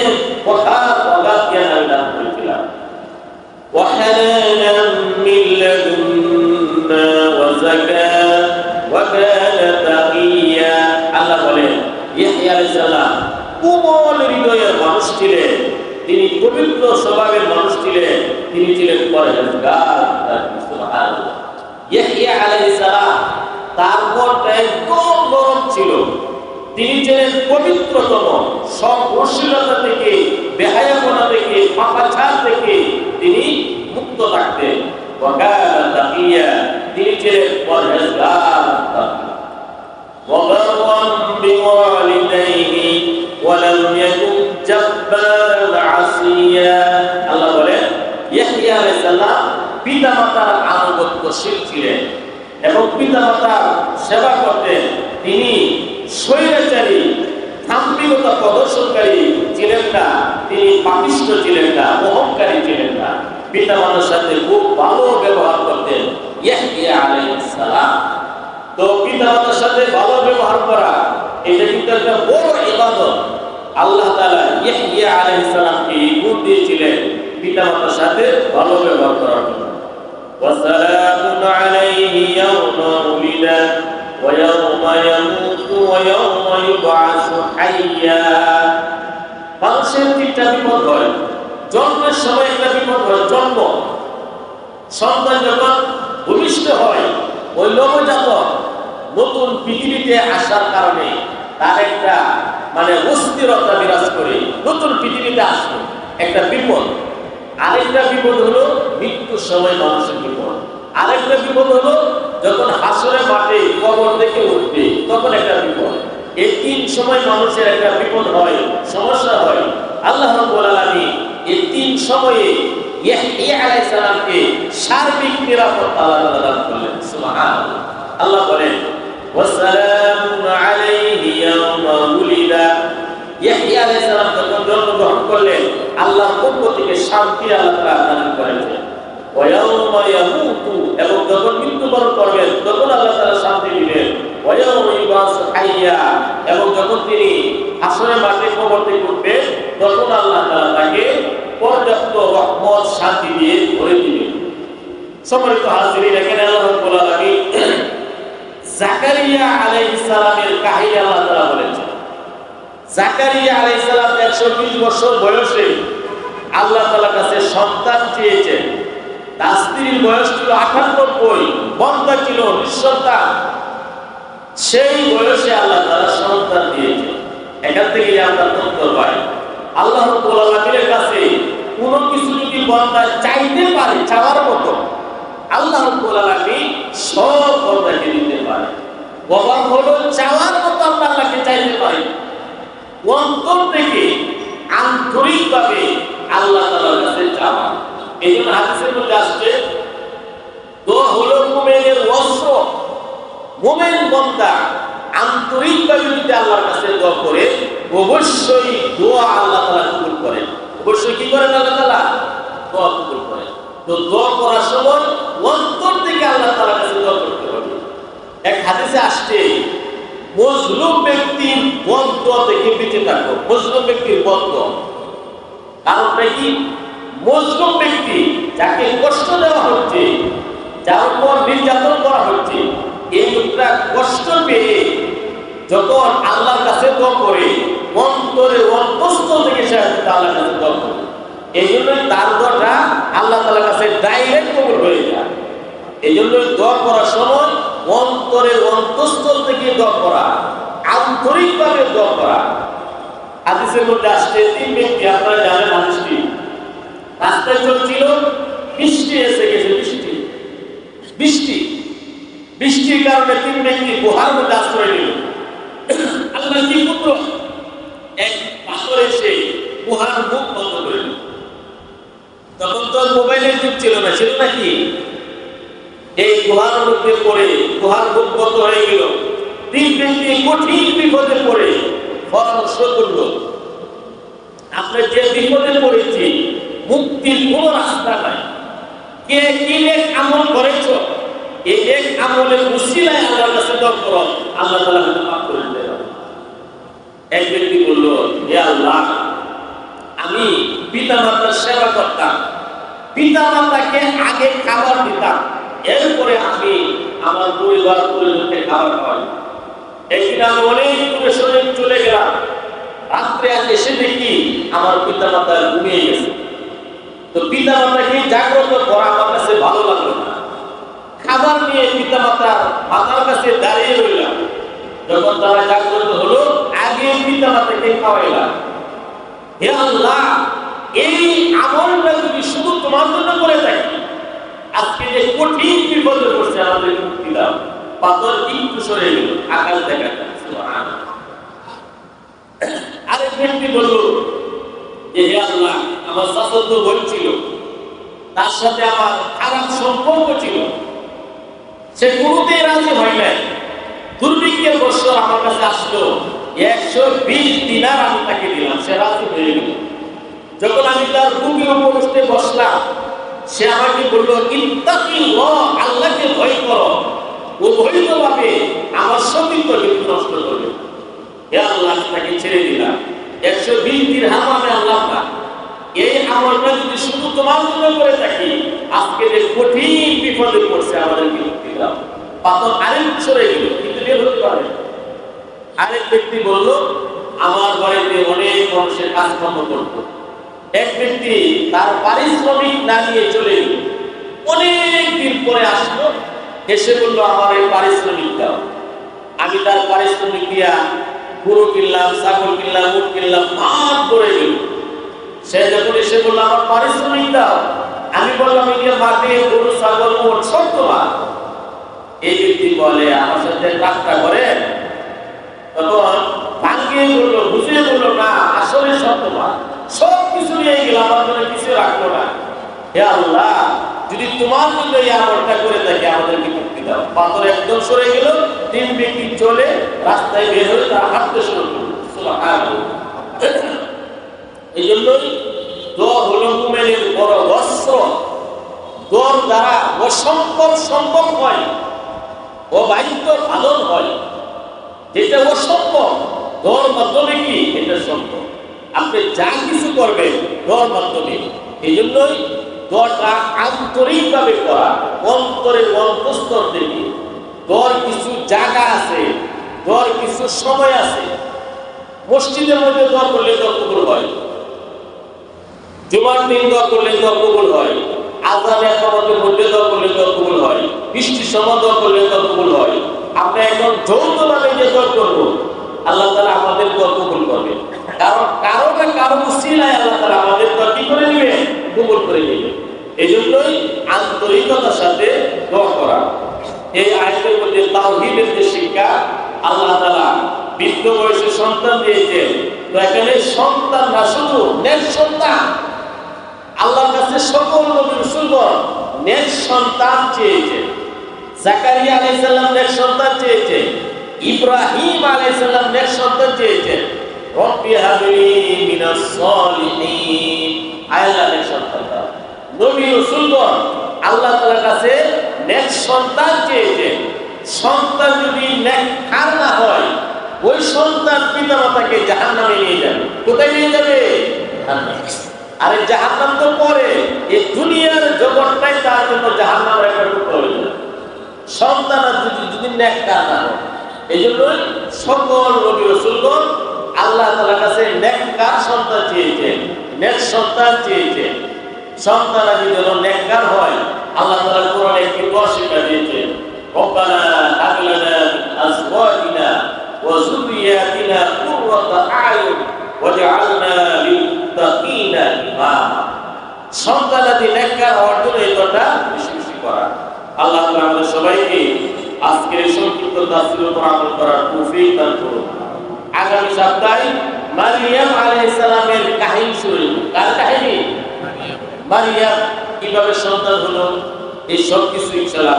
[SPEAKER 1] কথার অগাধ জ্ঞান আমি দান করেছিলাম। ওয়া হানানাম মিন লাদুন্না ওয়া যাকাত ওয়া কানা তাকিয়া। আল্লাহ বলেন, ইয়াহইয়া আলাইহিস সালাম কোমল হৃদয়ের মানুষ ছিলেন, তিনি পবিত্র স্বভাবের মানুষ ছিলেন, তিনি ছিলেন পরহেজগার। সুবহানাল্লাহ। ইয়াহইয়া আলাইহিস সালাম তার মনটা একদম নরম ছিল, তিনি ছিলেন পবিত্রতম, সব অশ্লীলতা থেকে, বেহায়াপনা থেকে, পাপাচার থেকে তিনি মুক্ত থাকতেন। ওয়া কানা তাকিয়া, তিনি ছিলেন পরহেজগার। ওয়া বাররান বিওয়ালিদাইহি ওয়া লাম ইয়াকুন জাব্বারান আসিয়া। আল্লাহ বলেন, ইয়াহইয়া আলাইহিস সালাম পিতামাতার আনুগত্যশীল ছিলেন এবং পিতামাতার সেবা করতেন। তিনি স্বৈরাচারী, ধাম্ভিকতা প্রদর্শনকারী ছিলেন না, তিনি পাপিষ্ঠ ছিলেন না, অহংকারী ছিলেন না, পিতামাতার সাথে খুব ভালো ব্যবহার করতেন ইয়াহইয়া আলাইহিস সালাম। তো পিতামাতার সাথে ভালো ব্যবহার করা এটা কিন্তু একটা বড় ইবাদত। আল্লাহ তাআলা ইয়াহইয়া আলাইহিস সালামকে গুণ দিয়েছিলেন পিতামাতার সাথে ভালো ব্যবহার করার জন্য। ওয়াসালামুন আলাইহি ইয়াওমা উলিদা ওয়া ইয়াওমা ইয়ামুতু ওয়া ইয়াওমা ইউবআসু হাইয়্যা। মানুষের তিনটা বিপদ হয়, জন্মের সময় একটা বিপদ হয়, জন্ম, সন্তান যখন ভূমিষ্ঠ হয়, ওই নবজাতক নতুন পৃথিবীতে আসার কারণে তার একটা মানে অস্থিরতা বিরাজ করে, নতুন পৃথিবীতে আসলো, একটা বিপদ। আরেকটা বিপদ হলো মৃত্যুর সময় মানুষের বিপদ। আরেকটা বিপদ হলো যখন হাসরের মাঠে কবর থেকে উঠবে, তখন একটা বিপদ। এই 3 সময় মানুষের একটা বিপদ হয়, সমস্যা হয়। আল্লাহ রাব্বুল আলামিন এই 3 সময়ে ইয়াহইয়া আলাইহিস সালামকে সার্বিক নিরাপত্তা আল্লাহ দান করলেন। সুবহানাল্লাহ। আল্লাহ বলেন, ওয়াসালামুন আলাইহি ইয়াওমা উলিদা। ইয়াহইয়া আলাইহিস সালাম যখন জন্মগ্রহণ করলেন, আল্লাহর পক্ষ থেকে শান্তি আল্লাহ তাআলা দান করেছেন। ওয়া ইয়াওমা ইয়ামুতু, এবং যখন মৃত্যুবরণ করবেন তখন আল্লাহ তাআলা শান্তি দিবেন। ওয়া ইয়াওমা ইউবআসু হাইয়্যা, এবং যখন তিনি হাসরের মাঠে কবর থেকে উঠবেন তখন আল্লাহ তাআলা তাকে পর্যাপ্ত রহমত, শান্তি দিয়ে ভরে দিবেন। সম্মানিত হাজিরিন, এখানে আল্লাহ রাব্বুল আলামিন জাকারিয়া আলাইহিস সালামের কাহিনী আল্লাহ তাআলা বলেছেন। জাকারিয়া আলাইহিস সালাম 120 বছর বয়সে আল্লাহ তাআলার কাছে সন্তান চেয়েছেন। তার স্ত্রীর বয়স ছিল 98, বন্ধা ছিল, নিঃসন্তান। সেই বয়সে আল্লাহ তাআলা সন্তান দিয়েছেন। এখান থেকে আমরা তথ্য পাই আল্লাহ রাব্বুল আলামিনের কাছে কোনো কিছু যদি বান্দা চাইতে পারে চাওয়ার মতো, আল্লাহ রাব্বুল আলামিন সব বান্দাকে দিতে পারে। অভাব হলো চাওয়ার মতো আমরা আল্লাহকে চাইতে পারি, অন্তর থেকে আন্তরিকভাবে আল্লাহ তাআলার কাছে চাওয়া। এই জন্য হাদিসের মধ্যে আসছে দোয়া হলো মুমিনের অস্ত্র। মুমিন বান্দা আন্তরিকভাবে যদি আল্লাহর কাছে দোয়া করে, অবশ্যই দোয়া আল্লাহ তাআলা কবুল করেন। অবশ্যই কি করেন আল্লাহ তাআলা? দোয়া কবুল করেন। তো দোয়া করার সময় অন্তর থেকে আল্লাহ তাআলার কাছে দোয়া করতে হবে। এক হাদিসে আসছে মজলুম ব্যক্তির বদদোয়া থেকে বেঁচে থাকো। মজলুম ব্যক্তির বদদোয়া, কারণটা কি? মজলুম ব্যক্তি যাকে কষ্ট দেওয়া হচ্ছে, যার উপর নির্যাতন করা হচ্ছে, এই লোকটা কষ্ট পেয়ে যখন আল্লাহর কাছে দোয়া করে, অন্তরে অন্তঃস্থল থেকে সে আল্লাহর কাছে দোয়া করে, এই জন্যই তার দোয়াটা আল্লাহ তাআলার কাছে ডাইরেক্ট কবুল হয়ে যায়। এই জন্যই দোয়া করার সময় অন্তরের অন্তঃস্থল থেকে দোয়া করা, আন্তরিকভাবে দোয়া করা। হাদিসের মধ্যে আসছে তিন ব্যক্তি, আপনারা জানেন হাদিসটি, রাস্তায় চলছিল, বৃষ্টি এসে গেছে। বৃষ্টির কারণে তিন ব্যক্তি গুহার মধ্যে আশ্রয় নিল। আল্লাহ কি পুত্র এক পাথর এসে গুহার মুখ বন্ধ করে দিল। তখন তো মোবাইলের যুগ ছিল না, ছিল নাকি? এই গুহার মধ্যে পড়ে গুহার মুখ বন্ধ হয়ে গেল। তিন ব্যক্তি কঠিন বিপদে পড়ে পরামর্শ করল, আমরা যে বিপদে পড়েছি মুক্তির কোন রাস্তা নাই, কে কি নেক আমল করেছ, এই নেক আমলের উসিলায় আল্লাহর কাছে দোয়া করো, আল্লাহ তাআলা মাফ করে দেবেন। এক ব্যক্তি বলল, হে আল্লাহ, আমি পিতামাতার সেবা করতাম, পিতামাতাকে আগে খাবার দিতাম, এরপরে আমি আমার পরিবারকে খাবার খাওয়াই। একদিন আমি অনেক দূরে সরে চলে গেলাম, রাত্রে এসে দেখি আমার পিতামাতা ঘুমিয়ে গেছে। তো পিতামাতাকে জাগ্রত করা আমার কাছে ভালো লাগলো না। খাবার নিয়ে পিতামাতার মাথার কাছে দাঁড়িয়ে রইলাম। যখন তারা জাগ্রত হলো, আগে পিতামাতাকে খাওয়াইলাম। হে আল্লাহ, এই আমলটা যদি শুধু তোমার জন্য করে থাকি, আজকে যে কঠিন বিপদে পড়ছে আমাদের মুক্তি দাও। পাথর একটু সরে গেল, আকাশ দেখা যাচ্ছে। আরেক ব্যক্তি বলল, হে আল্লাহ, আমার চাচাতো বোন ছিল, তার সাথে আমার খারাপ সম্পর্ক ছিল, সে কোনোতেই রাজি হয় নাই। দুর্ভিক্ষের বছর আমার কাছে আসলো, 120 দিনার আমি তাকে দিলাম, সে রাজি হয়ে গেল। যখন আমি তার বুকের উপর উঠে বসলাম, সে আমাকে বললো, ইত্তাকিল্লাহ, আল্লাহকে ভয় করো, অবৈধভাবে আমার সতীত্বকে নষ্ট করবে। হে আল্লাহ, তাকে ছেড়ে দিলাম। 120 দিরহাম আমি আল্লাহ না, এই আমলটা যদি শুধু তোমার জন্য করে থাকি, আজকে যে কঠিন বিপদে পড়ছে আমাদেরকে মুক্তি দাও। পাথর আরেক সরে গেল, কিন্তু বের হতে পারে। আরেক ব্যক্তি বলল, আমার বাড়িতে অনেক মানুষের কাজকর্ম করত। এক ব্যক্তি তার পারিশ্রমিক না নিয়ে চলে গেল, অনেক দিন পরে আসলো, এসে বলল, আমার এই পারিশ্রমিক দাও। আমি তার পারিশ্রমিক দিয়া গরু কিনলাম, ছাগল কিনলাম, উট কিনলাম, মাঠ করে গেল। সে যখন এসে বলল, আমার পারিশ্রমিক দাও, আমি বললাম, এটা মাঠে গরু ছাগল উট সব তোমার। এই ব্যক্তি বলে, আমার সাথে কাজটা করে। তখন ভাঙ্গিয়ে বললো, বুঝিয়ে বললো, না, আসলে সব তোমার, সব কিছু নিয়ে গেল, আমার জন্য কিছু রাখলো না। হে আল্লাহ, যদি তোমার জন্য এই আমলটা করে থাকে, আমাদেরকে মুক্তি দাও। পাথর একদম সরে গেল, তিন ব্যক্তি চলে রাস্তায় বের হয়ে তারা হাঁটতে শুরু করলো। এই জন্যই দোয়া হলো মুমিনের বড় অস্ত্র। দোয়ার দ্বারা অসম্ভব সম্ভব হয়, অবাহিত পালন হয়। যেটা অসম্ভব, দোয়ার মাধ্যমে কি এটা সম্ভব। আপনি যা কিছু করবেন দোয়ার মাধ্যমে। এই জন্যই দোয়াটা আন্তরিকভাবে করা, অন্তরের অন্তঃস্থল থেকে। দোয়ার কিছু জায়গা আছে, দোয়ার কিছু সময় আছে। মসজিদের মধ্যে দোয়া করলে দোয়া কবুল হয়, জুমার দিন দোয়া করলে দোয়া কবুল হয়, আযান ইকামতের মধ্যে দোয়া করলে দোয়া কবুল হয়, বৃষ্টির সময় দোয়া করলে দোয়া কবুল হয়। আপনি এখন যৌথভাবে যে দোয়া করবো, আল্লাহ তাআলা আমাদের দোয়া কবুল করবে। কারণ কারো না কারো উসিলায় আল্লাহ তাআলা আমাদের কি করে নেবে, কবুল করে নেবে। এজন্যই আন্তরিকতার সাথে দোয়া করা। এই আয়াতের মধ্যে তাওহীদের যে শিক্ষা, আল্লাহ তাআলা বৃদ্ধ বয়সে সন্তান দিয়েছেন। তো এখানে সন্তান না, শুধু নেক সন্তান। আল্লাহর কাছে সকল নবী রাসূলগণ নেক সন্তান চেয়েছেন। জাকারিয়া আলাইহিস সালাম নেক সন্তান চেয়েছেন, ইব্রাহিম আলাইহিস সালাম নেক সন্তান চেয়েছেন। রব্বি হাবলি মিনাস সালিহিন, আল্লাহ নেক সন্তান দাও। নবী রাসূলগণ আল্লাহ তাআলার কাছে নেক সন্তান চেয়েছেন। সন্তান যদি নেককার না হয়, ওই সন্তান পিতামাতাকে জাহান্নামে নিয়ে যাবে। কোথায় নিয়ে যাবে? জাহান্নামে। আরে জাহান্নাম তো পরে, এই দুনিয়ার জগৎটাই তার জন্য জাহান্নামের একটা টুকরো হয়ে যাবে। সন্তান যদি নেককার না হয়, এই জন্যই সকল নবী রাসূলগণ আল্লাহ তাআলার কাছে নেককার সন্তান চেয়েছেন, নেক সন্তান চেয়েছেন। সন্তান যেন নেককার হয়, আল্লাহ তাআলা কোরআনে একটি দোয়া শিক্ষা দিয়েছেন, রব্বানা হাব লানা মিন আজওয়াজিনা ওয়া যুররিয়াতিনা কুররাতা আয়ুন ওয়াজআলনা লিল মুত্তাকিনা ইমামা। সন্তানাদি নেককার হওয়ার জন্য এই দোয়াটা বেশি বেশি করা। আল্লাহ তাআলা আমাদের সবাইকে আজকের সংক্ষিপ্ত তাফসীরের উপর আমল করার তৌফিক দান করুন। আগামী সপ্তাহে মারিয়াম আলাইহিস সালামের কাহিনী শুরু। কার কাহিনী? মারিয়াম কিভাবে সন্তান হলো, এই সব কিছু ইনশাআল্লাহ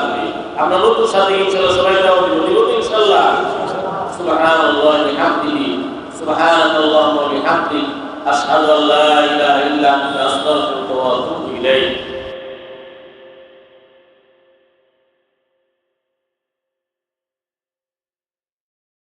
[SPEAKER 1] আমরা নতুন সাথে ইনশাআল্লাহ সবাই দাওয়াত দিব ইনশাআল্লাহ। সুবহানাল্লাহি ওয়া বিহামদিহি, সুবহানাল্লাহি ওয়া বিহামদিহি, আশহাদু আল্লা ইলাহা ইল্লা আনতা, আস্তাগফিরুকা ওয়া আতুবু ইলাইক।